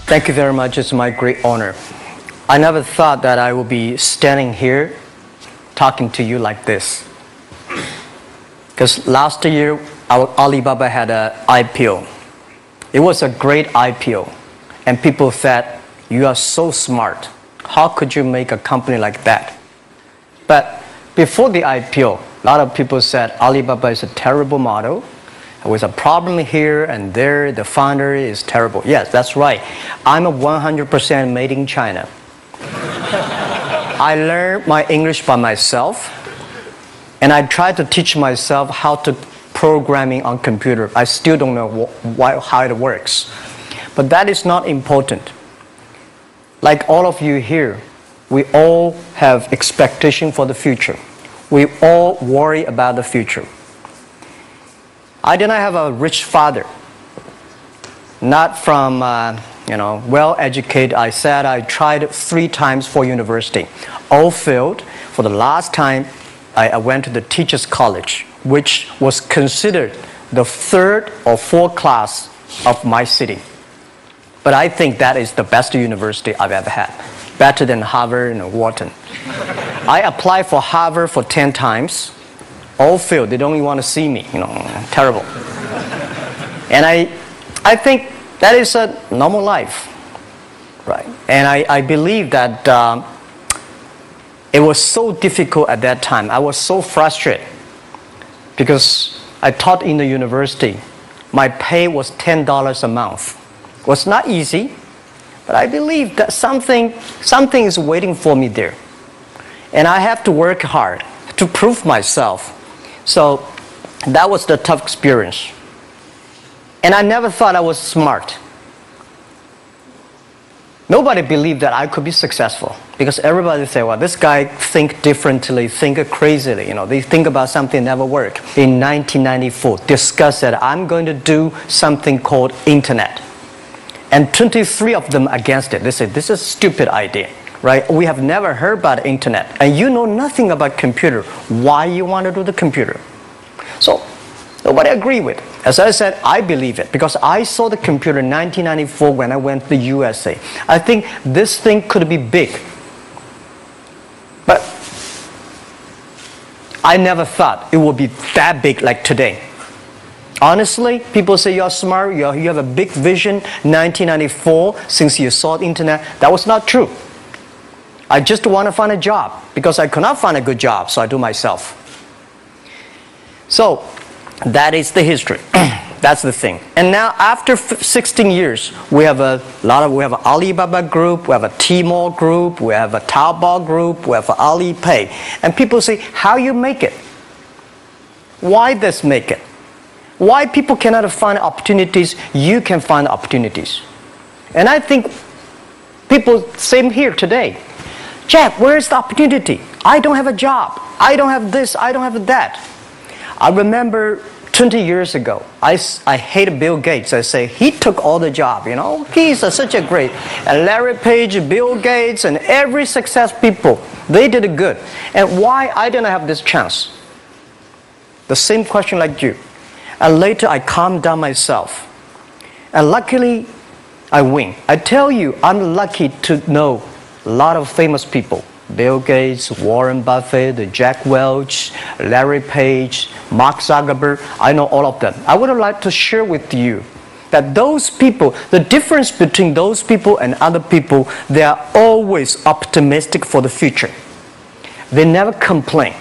Thank you very much. It's my great honor. I never thought that I would be standing here talking to you like this. Because last year, our Alibaba had an IPO. It was a great IPO. And people said, you are so smart. How could you make a company like that? But before the IPO, a lot of people said Alibaba is a terrible model. There was a problem here and there. The founder is terrible. Yes, that's right. I'm a 100% made in China. I learned my English by myself. And I tried to teach myself how to programming on computer. I still don't know how it works. But that is not important. Like all of you here, we all have expectation for the future. We all worry about the future. I did not have a rich father. Not from, well-educated. I said I tried 3 times for university. All failed. For the last time, I went to the teacher's college, which was considered the 3rd or 4th class of my city. But I think that is the best university I've ever had. Better than Harvard and Wharton. I applied for Harvard for 10 times. All failed. They don't even want to see me. Terrible. And I think that is a normal life. Right? And I believe that it was so difficult at that time. I was so frustrated. Because I taught in the university. My pay was $10 a month. It was not easy. But I believe that something is waiting for me there. And I have to work hard to prove myself. So that was the tough experience. And I never thought I was smart. Nobody believed that I could be successful. Because everybody say, well, this guy think differently, think crazily. They think about something never work. In 1994, discussed that I'm going to do something called internet. And 23 of them against it. They said, this is a stupid idea, right? We have never heard about internet. And you know nothing about computer. Why you want to do the computer? So, nobody agreed with it. As I said, I believe it. Because I saw the computer in 1994 when I went to the USA. I think this thing could be big. But I never thought it would be that big like today. Honestly, people say you're smart, you have a big vision. 1994, since you saw the internet, that was not true. I just want to find a job because I could not find a good job, so I do myself. So that is the history. That's the thing. And now after 16 years, we have an Alibaba group, we have a Tmall group, we have a Taobao group, we have an Alipay. And people say, how you make it? Why this make it? Why people cannot find opportunities, you can find opportunities. And I think people, same here today. Jack, where is the opportunity? I don't have a job. I don't have this, I don't have that. I remember 20 years ago, I hated Bill Gates. I say, he took all the job, He's such a great. And Larry Page, Bill Gates, and every success people, they did it good. And why I didn't have this chance? The same question like you. And later I calmed down myself. And luckily, I win. I tell you, I'm lucky to know a lot of famous people. Bill Gates, Warren Buffett, Jack Welch, Larry Page, Mark Zuckerberg. I know all of them. I would like to share with you that those people, the difference between those people and other people, they are always optimistic for the future. They never complain.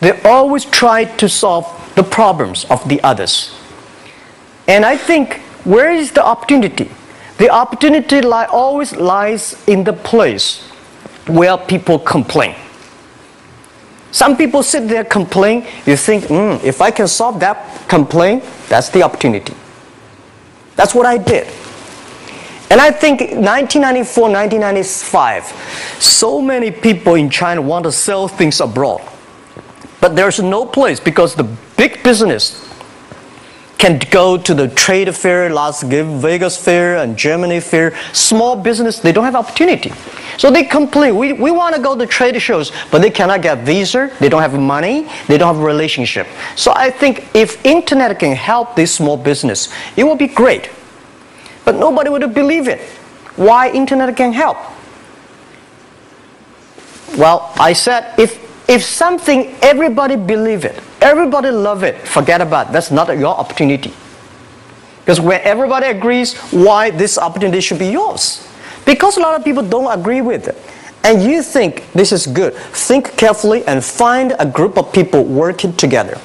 They always try to solve the problems of the others. And I think, where is the opportunity? The opportunity always lies in the place where people complain. Some people sit there complain. You think, if I can solve that complaint, that's the opportunity. That's what I did. And I think 1994, 1995, so many people in China want to sell things abroad. But there's no place because the big business can go to the trade fair, Las Vegas fair, and Germany fair. Small business, they don't have opportunity. So they complain, we want to go to trade shows, but they cannot get visa, they don't have money, they don't have a relationship. So I think if internet can help this small business, it will be great. but nobody would believe it. Why internet can help? Well, I said, if something, everybody believe it, everybody love it, forget about it. That's not your opportunity. Because when everybody agrees, why this opportunity should be yours? Because a lot of people don't agree with it. And you think this is good. Think carefully and find a group of people working together.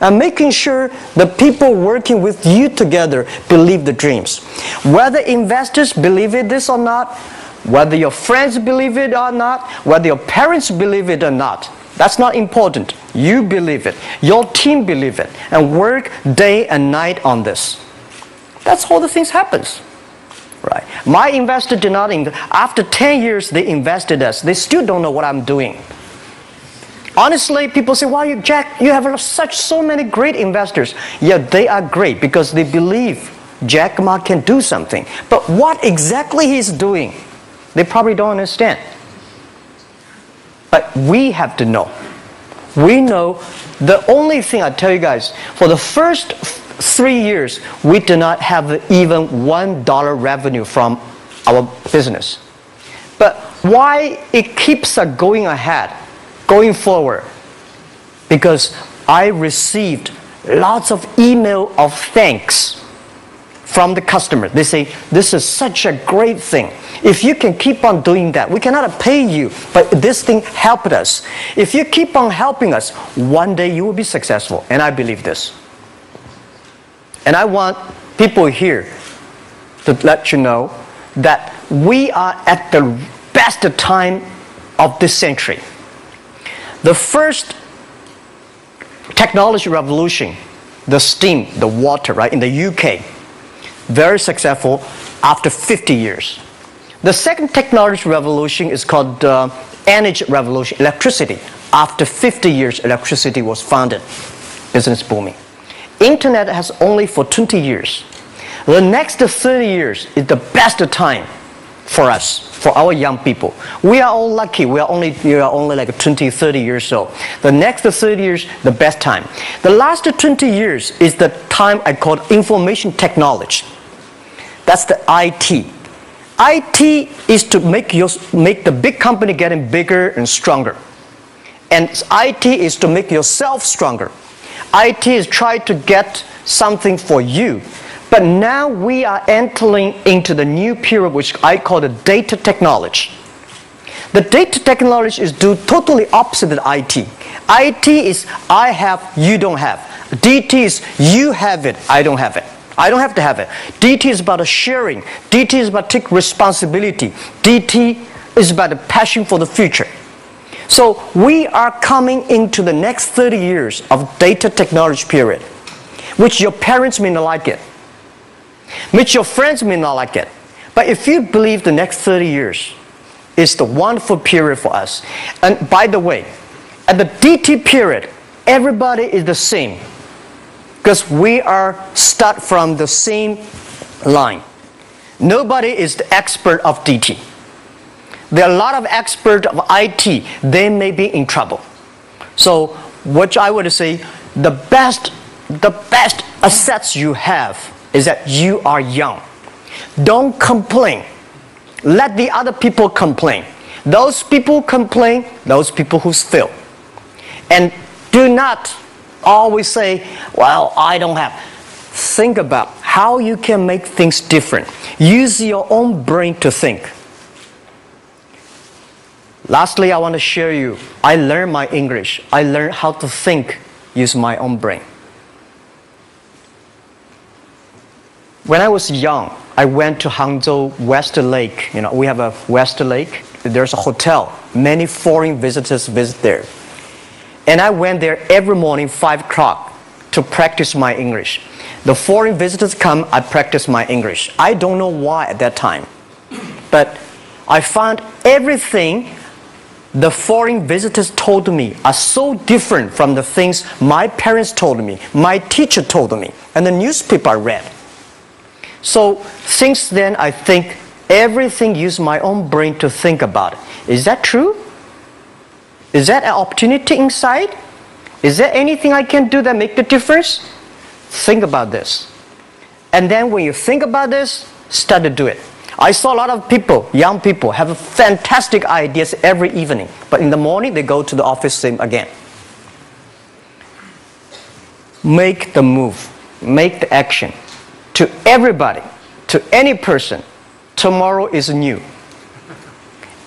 And making sure the people working with you together believe the dreams. Whether investors believe it this or not, whether your friends believe it or not, whether your parents believe it or not, that's not important. You believe it. Your team believe it. And work day and night on this. That's how the things happens. Right. My investor did not invest. After 10 years, they invested us. They still don't know what I'm doing. Honestly, people say, "Why, Jack, you have so many great investors." Yeah, they are great because they believe Jack Ma can do something. But what exactly he's doing, they probably don't understand. But we have to know. We know the only thing I tell you guys, for the first 3 years, we do not have even $1 revenue from our business. But why it keeps us going ahead, going forward? Because I received lots of email of thanks from the customer. They say, "This is such a great thing. If you can keep on doing that, we cannot pay you, but this thing helped us. If you keep on helping us, one day you will be successful." And I believe this. And I want people here to let you know that we are at the best time of this century. The first technology revolution, the steam, the water, right, in the UK, very successful after 50 years. The second technology revolution is called energy revolution, electricity. After 50 years, electricity was founded, business booming. Internet has only for 20 years. The next 30 years is the best time for us, for our young people. We are all lucky. We are only like 20, 30 years old. The next 30 years, the best time. The last 20 years is the time I call information technology. That's the IT. IT is to make the big company getting bigger and stronger. And IT is to make yourself stronger. IT is trying to get something for you. But now we are entering into the new period which I call the data technology. The data technology is totally opposite of IT. IT is I have, you don't have. DT is you have it, I don't have it. I don't have to have it. DT is about sharing. DT is about taking responsibility. DT is about the passion for the future. So we are coming into the next 30 years of data technology period, which your parents may not like it, which your friends may not like it. But if you believe the next 30 years is the wonderful period for us. And by the way, at the DT period, everybody is the same. Because we are start from the same line. Nobody is the expert of DT. There are a lot of experts of IT. They may be in trouble. So what I would say, the best assets you have is that you are young. Don't complain. Let the other people complain. Those people complain, those people who fail. And do not always say, "Well, I don't have." Think about how you can make things different. Use your own brain to think. Lastly, I want to share you, I learned my English. I learned how to think, use my own brain. When I was young, I went to Hangzhou West Lake. You know, we have a West Lake. There's a hotel. Many foreign visitors visit there. And I went there every morning, 5 o'clock, to practice my English. The foreign visitors come, I practice my English. I don't know why at that time. But I found everything the foreign visitors told me are so different from the things my parents told me, my teacher told me, and the newspaper I read. So since then, I think everything use my own brain to think about it. Is that true? Is that an opportunity inside? Is there anything I can do that make the difference? Think about this. And then when you think about this, start to do it. I saw a lot of people, young people, have fantastic ideas every evening. But in the morning, they go to the office same again. Make the move. Make the action. To everybody, to any person, tomorrow is new.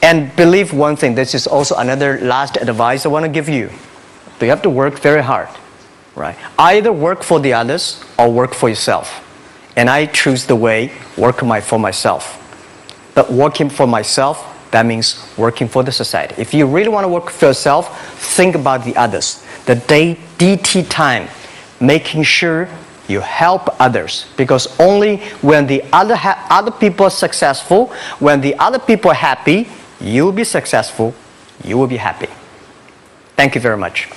And believe one thing, this is also another last advice I want to give you. You have to work very hard, right? Either work for the others or work for yourself. And I choose the way, work for myself. But working for myself, that means working for the society. If you really want to work for yourself, think about the others. The DT time, making sure you help others. Because only when the other people are successful, when the other people are happy, you will be successful, you will be happy. Thank you very much.